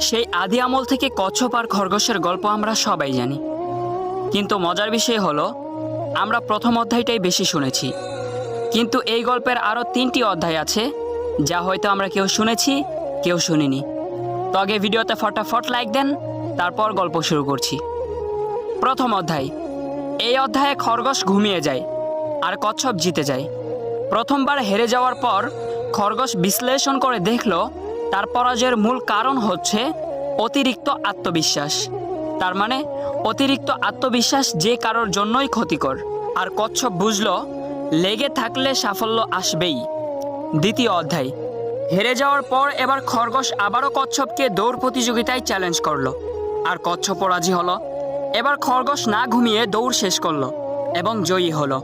সেই আদি আমল থেকে কচ্ছপ আর খরগোশের গল্প আমরা সবাই জানি, কিন্তু মজার বিষয় হলো আমরা প্রথম অধ্যায়টাই বেশি শুনেছি। কিন্তু এই গল্পের আরও 3টি অধ্যায় আছে যা হয়তো আমরা কেউ শুনেছি কেউ শুনিনি। তো আগে ভিডিওতে ফটাফট লাইক দেন, তারপর গল্প শুরু করছি। প্রথম অধ্যায়। এই অধ্যায়ে খরগোশ ঘুমিয়ে যায় আর কচ্ছপ জিতে যায়। প্রথমবার হেরে যাওয়ার পর খরগোশ বিশ্লেষণ করে দেখল তার পরাজয়ের মূল কারণ হচ্ছে অতিরিক্ত আত্মবিশ্বাস। তার মানে অতিরিক্ত আত্মবিশ্বাস যে কারোর জন্যই ক্ষতিকর। আর কচ্ছপ বুঝল লেগে থাকলে সাফল্য আসবেই। দ্বিতীয় অধ্যায়। হেরে যাওয়ার পর এবার খরগোশ আবারও কচ্ছপকে দৌড় প্রতিযোগিতায় চ্যালেঞ্জ করলো, আর কচ্ছপও রাজি হলো। এবার খরগোশ না ঘুমিয়ে দৌড় শেষ করলো এবং জয়ী হলো।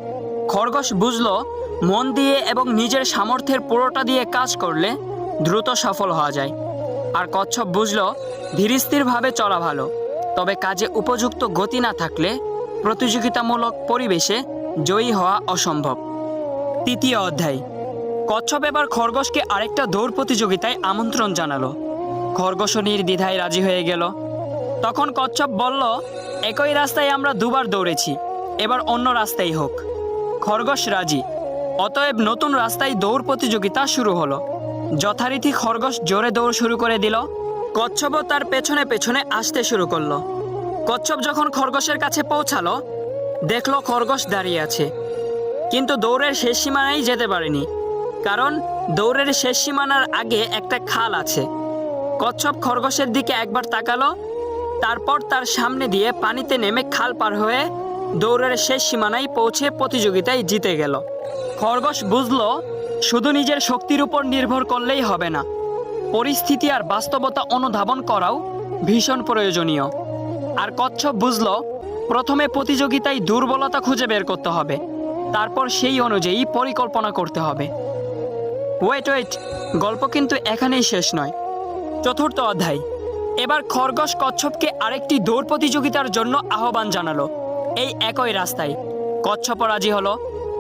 খরগোশ বুঝলো মন দিয়ে এবং নিজের সামর্থ্যের পুরোটা দিয়ে কাজ করলে দ্রুত সফল হওয়া যায়। আর কচ্ছপ বুঝলো ধীরস্থিরভাবে চলা ভালো, তবে কাজে উপযুক্ত গতি না থাকলে প্রতিযোগিতামূলক পরিবেশে জয়ী হওয়া অসম্ভব। তৃতীয় অধ্যায়। কচ্ছপ এবার খরগোশকে আরেকটা দৌড় প্রতিযোগিতায় আমন্ত্রণ জানালো। খরগোশও নির্দ্বিধায় রাজি হয়ে গেল। তখন কচ্ছপ বলল, একই রাস্তায় আমরা দুবার দৌড়েছি, এবার অন্য রাস্তায় হোক। খরগোশ রাজি। অতএব নতুন রাস্তায় দৌড় প্রতিযোগিতা শুরু হলো। যথারীতি খরগোশ জোরে দৌড় শুরু করে দিল। কচ্ছপও তার পেছনে পেছনে আসতে শুরু করলো। কচ্ছপ যখন খরগোশের কাছে পৌঁছালো, দেখলো খরগোশ দাঁড়িয়ে আছে, কিন্তু দৌড়ের শেষ সীমানায় যেতে পারেনি, কারণ দৌড়ের শেষ সীমানার আগে একটা খাল আছে। কচ্ছপ খরগোশের দিকে একবার তাকালো, তারপর তার সামনে দিয়ে পানিতে নেমে খাল পার হয়ে দৌড়ের শেষ সীমানায় পৌঁছে প্রতিযোগিতায় জিতে গেল। খরগোশ বুঝলো শুধু নিজের শক্তির উপর নির্ভর করলেই হবে না, পরিস্থিতি আর বাস্তবতা অনুধাবন করাও ভীষণ প্রয়োজনীয়। আর কচ্ছপ বুঝলো প্রথমে প্রতিযোগিতায় দুর্বলতা খুঁজে বের করতে হবে, তারপর সেই অনুযায়ী পরিকল্পনা করতে হবে। ওয়েট, গল্প কিন্তু এখানেই শেষ নয়। চতুর্থ অধ্যায়। এবার খরগোশ কচ্ছপকে আরেকটি দৌড় প্রতিযোগিতার জন্য আহ্বান জানালো, এই একই রাস্তায়। কচ্ছপ রাজি হলো,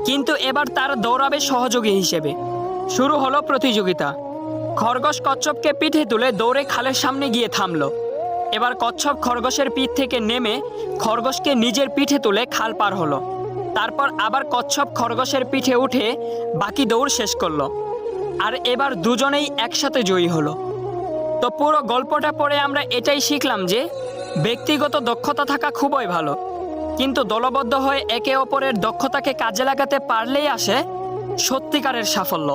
কিন্তু এবার তার দৌড়াবে সহযোগী হিসেবে। শুরু হলো প্রতিযোগিতা। খরগোশ কচ্ছপকে পিঠে তুলে দৌড়ে খালের সামনে গিয়ে থামলো। এবার কচ্ছপ খরগোশের পিঠ থেকে নেমে খরগোশকে নিজের পিঠে তুলে খাল পার হলো। তারপর আবার কচ্ছপ খরগোশের পিঠে উঠে বাকি দৌড় শেষ করলো। আর এবার দুজনেই একসাথে জয়ী হলো। তো পুরো গল্পটা পড়ে আমরা এটাই শিখলাম যে ব্যক্তিগত দক্ষতা থাকা খুবই ভালো, কিন্তু দলবদ্ধ হয়ে একে অপরের দক্ষতাকে কাজে লাগাতে পারলেই আসে সত্যিকারের সাফল্য।